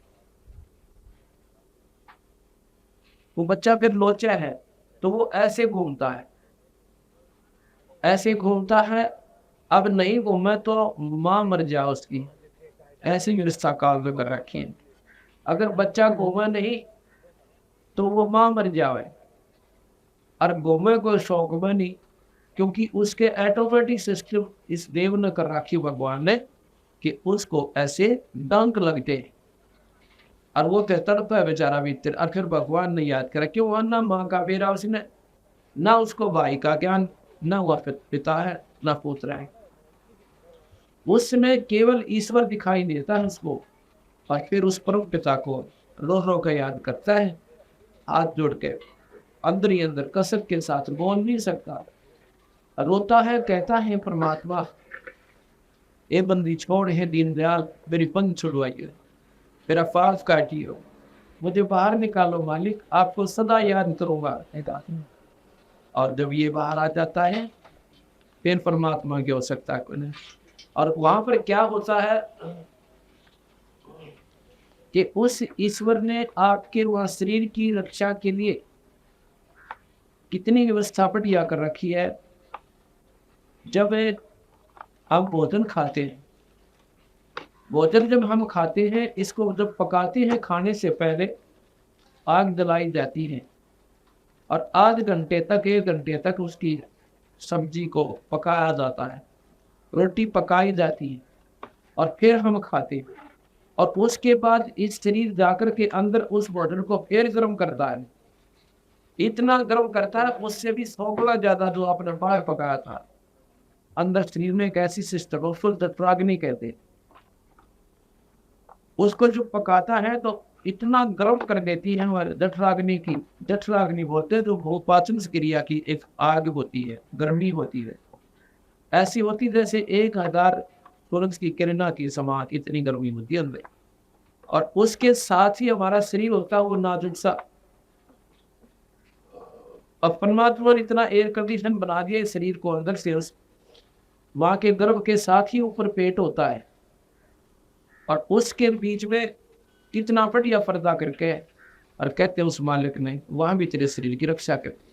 Speaker 2: वो बच्चा फिर लोचा है तो वो ऐसे घूमता है, ऐसे घूमता है। अब नहीं घूमे तो माँ मर जाए उसकी, ऐसे ही रिश्ता काल में कर रखे। अगर बच्चा घूमे नहीं तो वो माँ मर जाए, और घूमे को शौक में नहीं, क्योंकि उसके ऑटोमेटिक सिस्टम इस देव ने कर रखी भगवान ने कि उसको ऐसे डंक लगते और वो तड़प है बेचारा भीतर। और फिर भगवान ने याद करा कि वो ना माँ का बेरा उसने, ना उसको भाई का ज्ञान, ना वह पिता है ना पुत्र है, उस समय केवल ईश्वर दिखाई देता है उसको। और फिर उस परम पिता को रो रो कर याद करता है, हाथ जोड़ के अंदर ही अंदर कसक के साथ, बोल नहीं सकता, रोता है, कहता है परमात्मा ये बंदी छोड़ है दीनदयाल, मेरी पंख छुड़वाइए, मेरा फार्स काटिए, मुझे बाहर निकालो मालिक, आपको सदा याद करूंगा। और जब ये बाहर आ जाता है फिर परमात्मा क्या हो सकता है कोई नहीं। और वहां पर क्या होता है कि उस ईश्वर ने आपके वहां शरीर की रक्षा के लिए कितनी व्यवस्था बढ़िया कर रखी है। जब हम भोजन खाते हैं, भोजन जब हम खाते हैं, इसको जब पकाते हैं खाने से पहले आग जलाई जाती है और आध घंटे तक 1 घंटे तक उसकी सब्जी को पकाया जाता है, रोटी पकाई जाती है और फिर हम खाते हैं। और उसके बाद इस शरीर जाकर के अंदर उस भोजन को फिर गर्म करता है, इतना गर्म करता है उससे भी 100 गुना ज्यादा जो आपने बाहर पकाया था। अंदर शरीर में एक ऐसी सिस्टम उसको जठराग्नि कहते हैं। उसको जो पकाता है तो इतना गर्म कर देती है हमारे जठराग्नि बोलते हैं, जो पाचन क्रिया की एक आग होती है, गर्मी होती है, ऐसी होती जैसे 1000 सूरज की किरणा की समान इतनी गर्मी होती है अंदर। और उसके साथ ही हमारा शरीर होता है वो नाजुक सा। अब परमात्मा ने इतना एयर कंडीशन बना दिया इस शरीर को अंदर से, उस माँ के गर्भ के साथ ही ऊपर पेट होता है और उसके बीच में कितना बढ़िया पर्दा करके और कहते हैं उस मालिक ने वहां भी तेरे शरीर की रक्षा करती।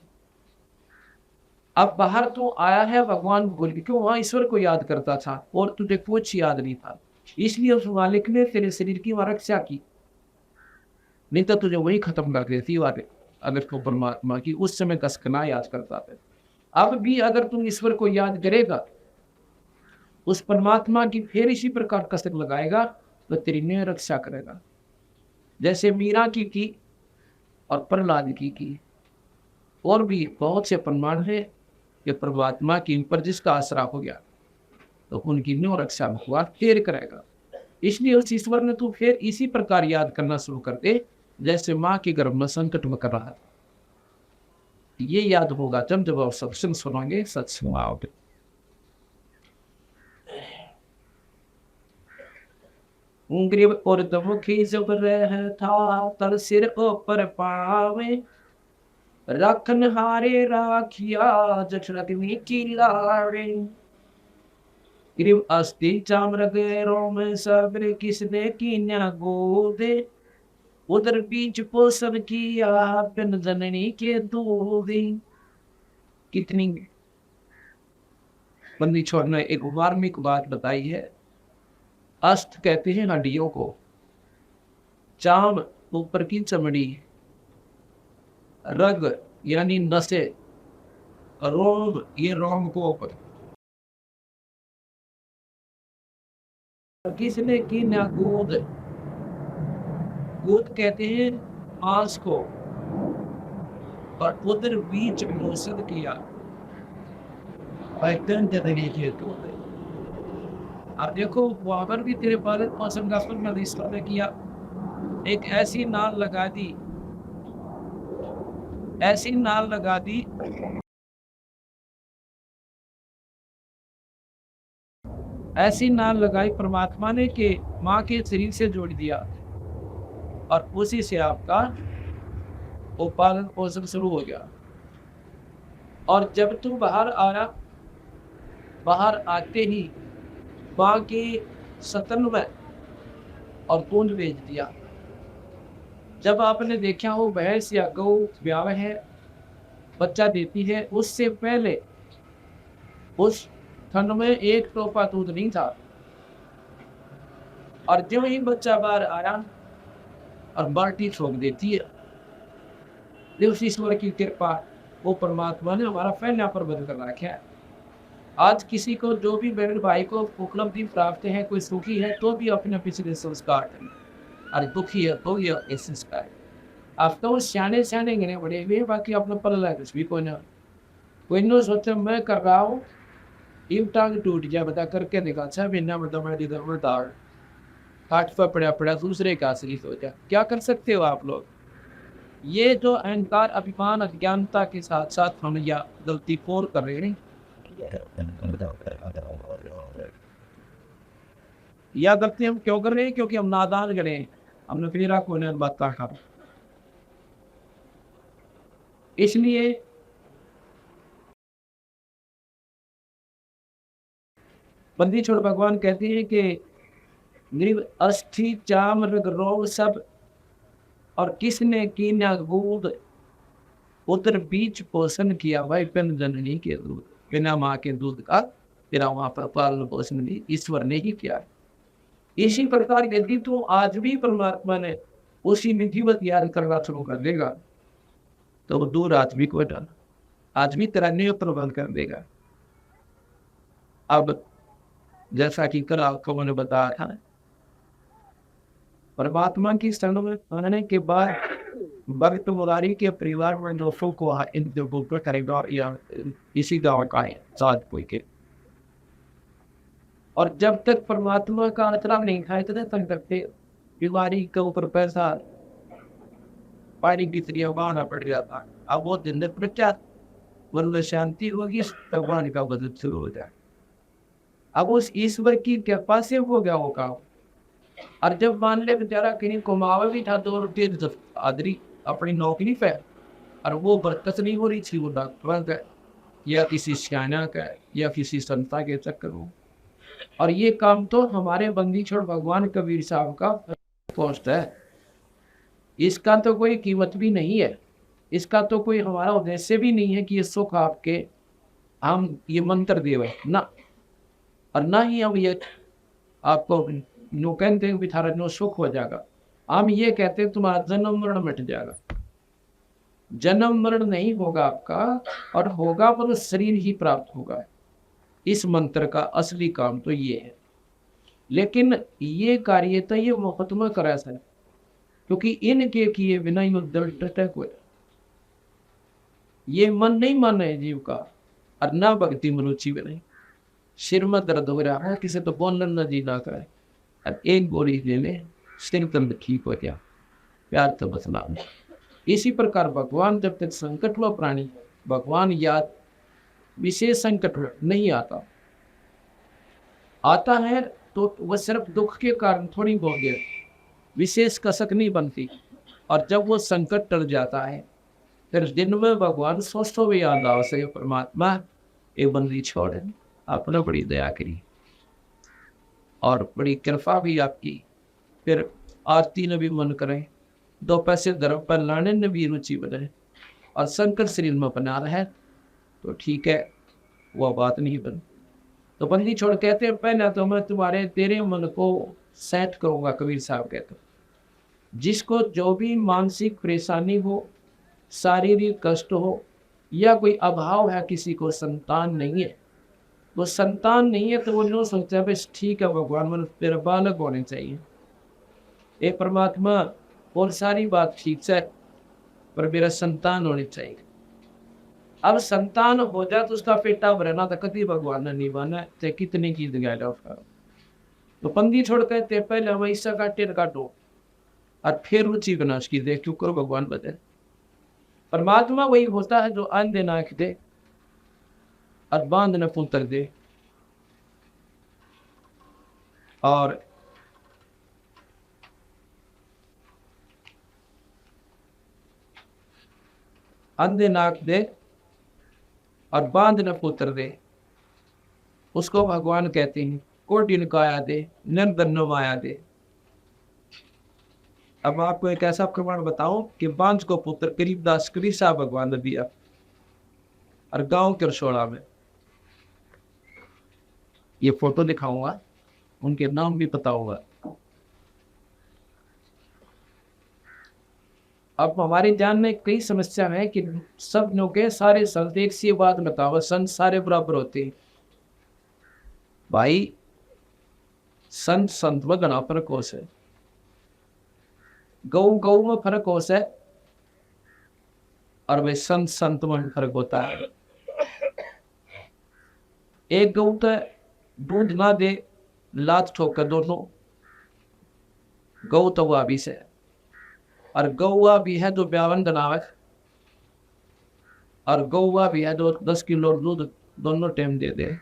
Speaker 2: अब बाहर तो आया है भगवान भूल के, क्यों? वहां ईश्वर को याद करता था और तुझे कुछ याद नहीं था, इसलिए उस मालिक ने तेरे शरीर की वहां रक्षा की, नहीं तो तुझे वही खत्म कर देती वाले अगर को परमात्मा की उस समय कसकना याद करता था। अब भी अगर तुम ईश्वर को याद करेगा, उस परमात्मा की फिर इसी प्रकार कसक लगाएगा तो तेरी ने रक्षा करेगा। जैसे मीरा की और प्रहलाद की और भी बहुत से प्रमाण है कि परमात्मा की ऊपर जिसका आसरा हो गया तो उनकी न्यो रक्षा भगवान फिर करेगा। इसलिए उस ईश्वर ने तू फिर इसी प्रकार याद करना शुरू कर दे जैसे माँ के गर्भ में संकट में कर रहा था। ये याद होगा जब आप सत्संग सुनाएंगे, सत्संग आओगे। ग्रीब और मुखी जब रहता तर सिर ऊपर पावे, रखन हारे राखिया जठरग्नि की लावे। ग्रीब अस्थि चाम्र गैरों में सब्र किसने कीन्या गोदे, उधर बीच पोषण किया बिन जननी के दूधे। कितनी बंदी छोड़ ने एक मार्मिक बात बताई है। अष्ट कहते हैं हड्डियों को, चाम ऊपर की चमड़ी, रग यानी नसे, रोम ये रोम को ऊपर। किसने की ना गोद, गोद कहते हैं मांस को, और उधर बीच पोषण किया। अब देखो वहां पर भी तेरे पालन पोषण का ईश्वर ने किया। एक ऐसी नाल लगा दी, ऐसी नाल लगा दी ऐसी नाल लगाई परमात्मा ने कि माँ के शरीर से जोड़ दिया और उसी से आपका वो पालन पोषण शुरू हो गया। और जब तू बाहर आया, बाहर आते ही माँ के सतन में और पूंज भेज दिया। जब आपने देखा हो भैंस या गौ ब्याह है, बच्चा देती है, उससे पहले उस ठंड में एक टोपा दूध नहीं था, और जो ही बच्चा बाहर आया और बाल्टी छोड़ देती है। देव ईश्वर की कृपा, वो परमात्मा ने हमारा फैला प्रबंध कर रखा है। आज किसी को जो भी बहन भाई को उपलब्धि प्राप्त है, कोई सुखी है तो भी अपने पिछले संस्कार करें, और दुखी है तो ये इस संस्कार। आप तो सियाने सियाने गिने बड़े हुए, बाकी अपना पल्ला कुछ भी कोई ना सोचे मैं कर रहा हूँ, एक टांग टूट गया बता करके देखा, 6 महीना में तुम्हारी इधर में दाड़ काट पर पड़ा दूसरे का असली सोचा। क्या कर सकते हो आप लोग? ये जो अहंकार, अभिमान, अज्ञानता के साथ साथ हम या गलती और कर रहे हैं, या गलती हम क्यों कर रहे हैं? क्योंकि हम नादान गए हैं, हमने फिर कोने बात कहा। इसलिए बंदी छोड़ भगवान कहते हैं कि गरीब अस्थि चाम रग रोग सब, और किसने कीन्या गोद, उधर बीच पोषण किया भाई बिन जननी के दूध, बिना माँ के दूध का तेरा वहां पर पालन पोषण भी ईश्वर ने ही किया। इसी प्रकार यदि तू आज भी परमात्मा ने उसी विधिवत याद करना शुरू कर देगा तो वो दूर आदमी को डर आज भी तेरा नियत प्रबंध कर देगा। अब जैसा कि कल आपको मैंने बताया था, परमात्मा की शरण में आने के बाद भक्त मुरारी के परिवार में दोस्तों को करेगा या इसी गाँव का है साथ कोई के, और जब तक परमात्मा का आचरण नहीं खाए इतने संकट थे, बीमारी के ऊपर पैसा पानी की तरह बहाना पड़ जाता। अब वो दिन प्रचार वरना शांति होगी, भगवान का बदल शुरू हो जाए। अब उस ईश्वर की कृपा से हो गया वो काम। और जब मान ले बेचारा कहीं कमावा भी था 2 रुपये आदरी अपनी नौकरी पे, और वो बरकत नहीं हो रही थी, वो डॉक्टर का या किसी सियाना का या किसी संस्था के चक्कर में। और ये काम तो हमारे बंदी छोड़ भगवान कबीर साहब का पोस्ट है। इसका तो कोई कीमत भी नहीं है, इसका तो कोई हमारा उद्देश्य भी नहीं है कि ये सुख आपके हम ये मंत्र देवे ना, और ना ही हम ये आपको नो कहते हैं थारा नो सुख हो जाएगा। हम ये कहते हैं तुम्हारा जन्म मरण मिट जाएगा। जन्म मरण नहीं होगा आपका, और होगा पर शरीर ही प्राप्त होगा। इस मंत्र का असली काम तो ये है। लेकिन ये कार्य तो ये महात्मा करा सर, क्योंकि इनके किए बिना ही अटैक हुए। ये मन नहीं माना है जीव का, और ना भक्ति में रुचि में नहीं। सिर में दर्द हो रहा है, किसी तो बोलन न जी ना करे, और एक गोली ले ले सिर दर्द ठीक हो गया, प्यार तो बसना। इसी प्रकार भगवान जब तक संकट हुआ प्राणी, भगवान याद विशेष संकट नहीं आता। आता है तो वह सिर्फ दुख के कारण थोड़ी बहुत देर विशेष कसक नहीं बनती। और जब वो संकट टल जाता है, फिर दिन में भगवान स्वस्थ हो याद आओ से परमात्मा एक बंदी छोड़े, आपने बड़ी दया करी और बड़ी कृपा भी आपकी। फिर आरती ने भी मन करें, 2 पैसे धर्म पर लाने ने भी रुचि बने, और संकट शरीर में बना रहे तो ठीक है, वह बात नहीं बन। तो बंदी छोड़ कहते हैं पहले तो मैं तुम्हारे तेरे मन को सेट करूंगा। कबीर साहब कहते जिसको जो भी मानसिक परेशानी हो, शारीरिक कष्ट हो, या कोई अभाव है, किसी को संतान नहीं है, वो संतान नहीं है तो वो नो सोचता है बस ठीक है भगवान मन तेरा बालक होने चाहिए। ए परमात्मा और सारी बात ठीक है, पर मेरा संतान होनी चाहिए। अब संतान हो जाए तो उसका पेटा भरना तो कभी भगवान ने नहीं माना, चाहे कितनी की जगह उसका। तो पंदी छोड़ कहते पहले हम ऐसा काटे काटो, और फिर रुचि बना उसकी देख क्यों करो भगवान बदले। परमात्मा वही होता है जो अंधे नाक दे और बांध न पुत्र दे, और अंधे नाक दे और बांध न पुत्र दे, उसको भगवान कहते हैं। कोटिन काया दे निर्धन माया दे। अब आपको एक ऐसा प्रमाण बताऊं कि बांझ को पुत्र गरीबदास कबीर साहब भगवान ने दिया, और गांव के रसोड़ा में ये फोटो दिखाऊंगा, उनके नाम भी पता होगा। अब हमारे जान में कई समस्या है कि सब लोग के सारे संत एक सी बात बताओ, संत सारे बराबर होते हैं। भाई संत संत में घना फर्क हो से, गौ गौ में फर्क हो से, और भाई संत संत में फर्क होता है। एक गौ तो दूध ना दे लात ठोक कर दोनों, गौ तो वह भी से, और गौवा भी है जो 52 बनावे, और गौवा भी है जो 10 किलो दूध दोनों टाइम दे दे।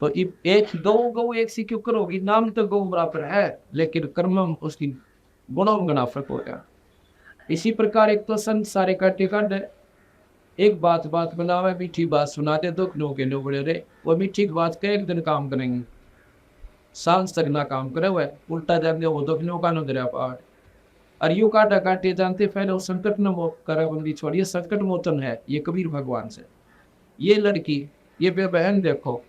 Speaker 2: तो एक गौ एक सी क्यों करोगी, नाम तो गौ बराबर है, लेकिन कर्म उसकी गुणों में गना फर्क होगा। इसी प्रकार एक तो संत सारे काटे काट एक बात बनावे, मीठी बात सुनाते दुख नो के नो बड़े रे, वो मीठी बात के एक दिन काम करेंगे, सांस तक ना काम करे हुए उल्टा जानते वो दुख नो का नो दरिया पहाड़। और यू काटा काटे जानते पहले वो संकट न वो करे बंदी छोड़िए, संकट मोचन है ये कबीर भगवान से। ये लड़की ये बहन देखो,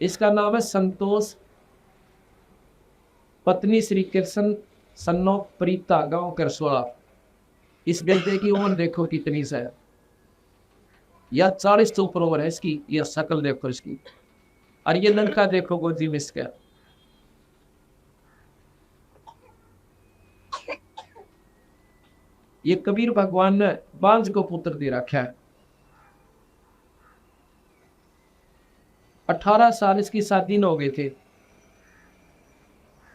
Speaker 2: इसका नाम है संतोष, पत्नी श्री कृष्ण सन्नो प्रीता, गांव करसोड़ा। इस बेटे की उम्र देखो कितनी सा है, या 40 से ऊपर उम्र है इसकी, या शकल देखो इसकी। और ये लड़का देखो गोदी में इसका, ये कबीर भगवान ने बांझ को पुत्र दे रखा है। 18 साल इसकी शादी न हो गए थे,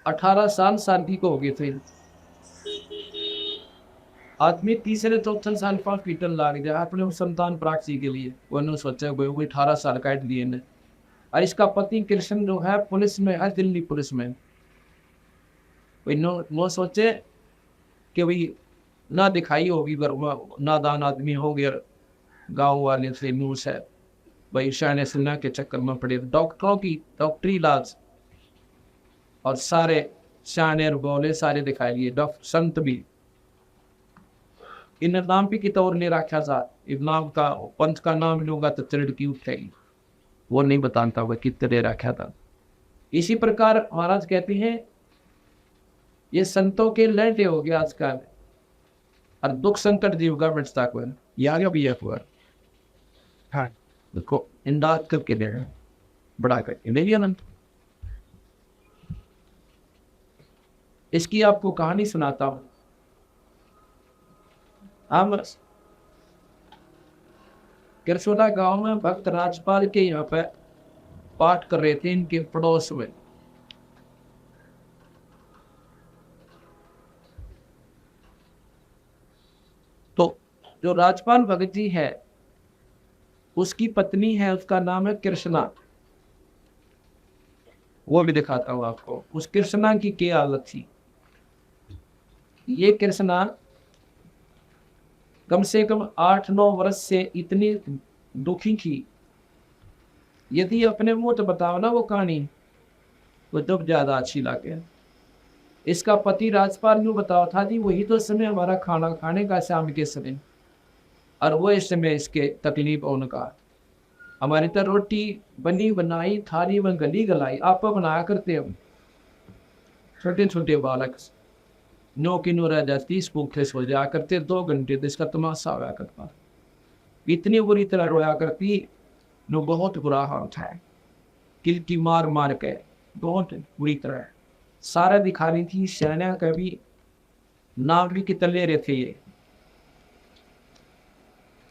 Speaker 2: 18 साल शादी को हो गए थे। आदमी तीसरे चौथे साल हॉस्पिटल लाग गया अपने संतान प्राप्ति के लिए। उन्होंने सोचा वो 18 साल काट दिए ने। और इसका पति कृष्ण जो है पुलिस में है, दिल्ली पुलिस में। वो सोचे कि भाई ना दिखाई होगी, नादान आदमी हो गया, गांव वाले से न्यूज़ है भाई शायद सुनना के चक्कर में पड़े। डॉक्टरों की डॉक्टरी इलाज और सारे शाने बोले सारे दिखाई लिए। डॉक्टर संत भी इन नाम भी कितना और नहीं रखा था। इस नाम का पंथ का नाम लूंगा तो चिड़की उठेगी, वो नहीं बताता वह कितने रखा था। इसी प्रकार महाराज कहते हैं ये संतों के लैटे हो गया आजकल, और दुख संकट जीव का बचता को यार भी यह हुआ। हाँ देखो इंदा करके दे बड़ा करके ले अनंत। इसकी आपको कहानी सुनाता हूं। हम किरसोला गांव में भक्त राजपाल के यहाँ पे पाठ कर रहे थे, इनके पड़ोस में। तो जो राजपाल भगत जी है उसकी पत्नी है, उसका नाम है कृष्णा। वो भी दिखाता हूं आपको। उस कृष्णा की क्या हालत थी। ये कृष्णा कम से कम 8-9 वर्ष से इतनी दुखी थी, यदि अपने मुंह तो बताओ ना वो कहानी वो जब ज्यादा अच्छी लगे। इसका पति राजपाल यूँ बताओ था जी वही तो समय हमारा खाना खाने का शाम के समय, और वो इस समय इसके तकलीफ उनका। हमारी तो रोटी बनी बनाई थाली में गली गलाई आप बनाया करते हम। छोटे छोटे बालक 9 की 9 रह जाती, भूखे सो जाया करते, 2 घंटे तो इसका तमाशा होया करता। इतनी बुरी तरह रोया करती, नो बहुत बुरा हाल था। किलकी मार मार के बहुत बुरी तरह सारा दिखा रही थी। सेना का भी नाम भी कितने ले रहे थे ये।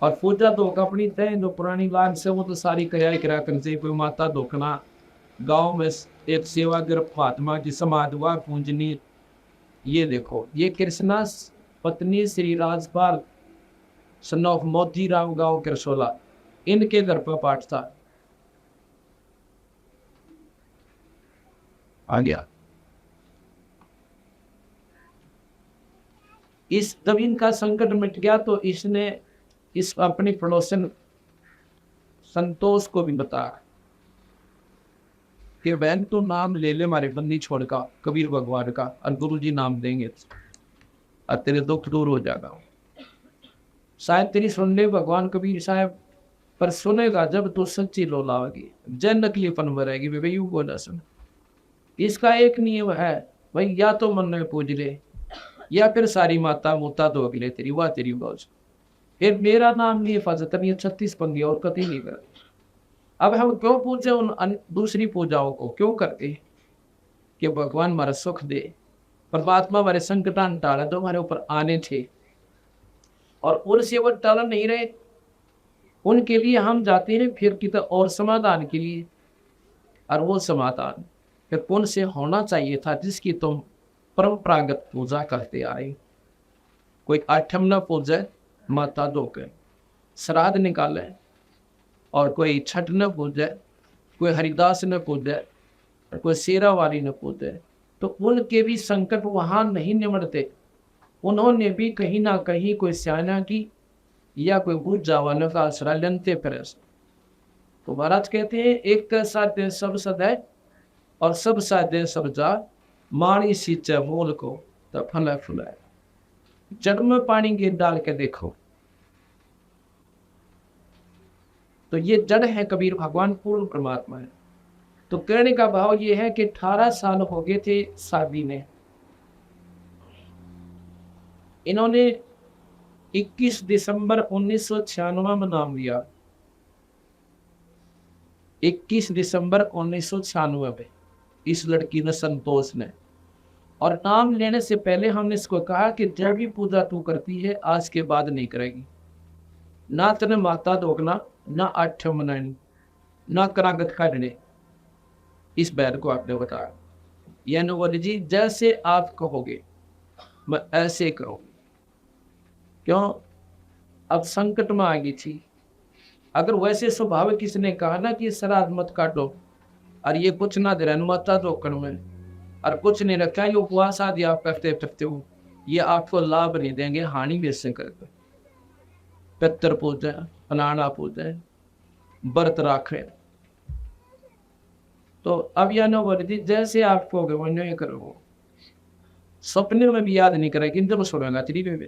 Speaker 2: और पूजा तो अपनी तय जो पुरानी लाइन से वो तो सारी करा कर से कोई माता धोखना। गांव में एक सेवा गिरफ्त फातिमा की समाज हुआ पूजनी। ये देखो ये कृष्णा पत्नी श्री राजपाल सन ऑफ मोती राम गांव किरसोला, इनके घर पर पाठ था। आ गया इस जब इनका संकट मिट गया तो इसने इस अपनी पड़ोसन संतोष को भी बताया कि बहन तो नाम ले ले हमारे बंदी छोड़ का कबीर भगवान का, और गुरु जी नाम देंगे और तेरे दुख दूर हो जाएगा। शायद तेरी सुन ले भगवान कबीर साहब, पर सुनेगा जब तो सच्ची लोलावेगी, जन नकलीपन में रहेगी। भाई यूं बोला सुन। इसका एक नियम है भाई, या तो मन में पूज ले या फिर सारी माता मुता धो ले तेरी, वाह तेरी बोझ। फिर मेरा नाम नहीं हिफाजत नहीं 36 पंगी और कभी नहीं कर। अब हम क्यों पूछे उन दूसरी पूजाओं को, क्यों करते कि भगवान हमारा सुख दे, परमात्मा हमारे संकटान टाला तो हमारे ऊपर आने थे, और उनसे वो टाला नहीं रहे। उनके लिए हम जाते हैं फिर कितना और समाधान के लिए, और वो समाधान फिर पुण्य से होना चाहिए था जिसकी तुम परंपरागत पूजा करते आए। कोई आठम न पूजे माता धोके श्राद्ध निकाले, और कोई छठ न पूजे, कोई हरिदास न पूजे, कोई शेरा वाली न पूजे, तो उनके भी संकट वहाँ नहीं निमटते। उन्होंने भी कहीं ना कहीं कोई स्याना की या कोई पूजा वालों का आश्रय लेते फिर। तो महाराज कहते हैं एक का साध्य सब सदै और सब साध्य सब जा, माणी सींचे मूल को तो फल फुलाए। जड़ में पानी गिर डाल के देखो तो ये जड़ है कबीर भगवान पूर्ण परमात्मा है। तो कहने का भाव ये है कि 18 साल हो गए थे शादी में। इन्होंने 21 दिसंबर 1996 में नाम लिया। 21 दिसंबर 1996 में इस लड़की ने संतोष ने, और नाम लेने से पहले हमने इसको कहा कि जब भी पूजा तू करती है आज के बाद नहीं करेगी, ना तेने माता धोकना, ना आठ मनानी, ना करागत काटने। इस बैर को आपने बताया, यानी बोले जी जैसे आप कहोगे मैं ऐसे करो। क्यों? अब संकट में आ गई थी। अगर वैसे स्वभाव किसने कहा ना कि श्राद्ध मत काटो और ये कुछ ना दे रहा माता धोकन में और कुछ नहीं रखा, ये उपवास आदि आप करते हो, ये आपको लाभ नहीं देंगे, हानि भी इससे करते। पितर पूजे, अनाना पूजे, व्रत राखे। तो अब यह न बोली थी जैसे आप कहोगे वही करो। सपने में भी याद नहीं करेगी, इंद्र सुनेगा तेरी में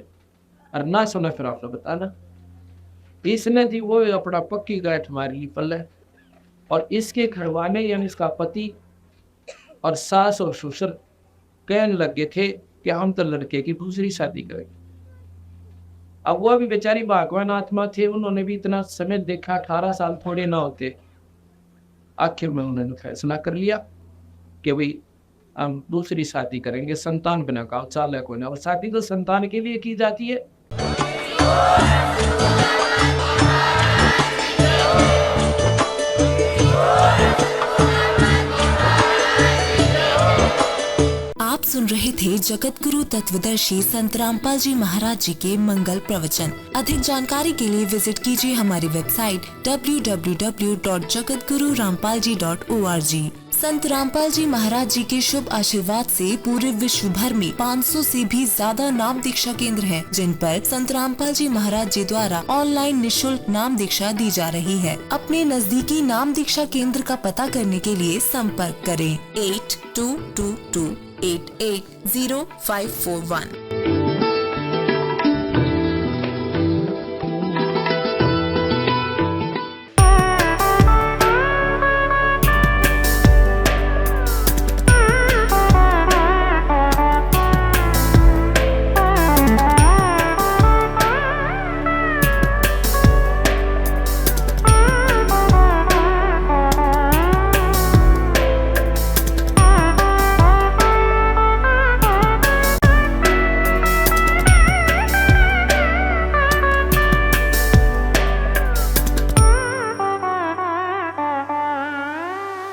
Speaker 2: और ना सुना फिर आपने बताना। इसने थी वो अपना पक्की गांठ मारी ली पल्ले, और इसके घरवाले यानी इसका पति और सास और ससुर कहने लगे थे कि हम तो लड़के की दूसरी शादी करेंगे। अब वो भी बेचारी भगवान आत्मा थे, उन्होंने भी इतना समय देखा, 18 साल थोड़े ना होते। आखिर में उन्होंने फैसला कर लिया कि भाई हम दूसरी शादी करेंगे, संतान बिना का चाल है कोई ना। और शादी तो संतान के लिए की जाती है।
Speaker 5: आप सुन रहे थे जगत गुरु तत्वदर्शी संत रामपाल जी महाराज जी के मंगल प्रवचन। अधिक जानकारी के लिए विजिट कीजिए हमारी वेबसाइट www.jagatgururampalji.org। संत रामपाल जी महाराज जी के शुभ आशीर्वाद से पूरे विश्व भर में 500 से भी ज्यादा नाम दीक्षा केंद्र हैं, जिन पर संत रामपाल जी महाराज जी द्वारा ऑनलाइन निशुल्क नाम दीक्षा दी जा रही है। अपने नजदीकी नाम दीक्षा केंद्र का पता करने के लिए संपर्क करें 8222880541।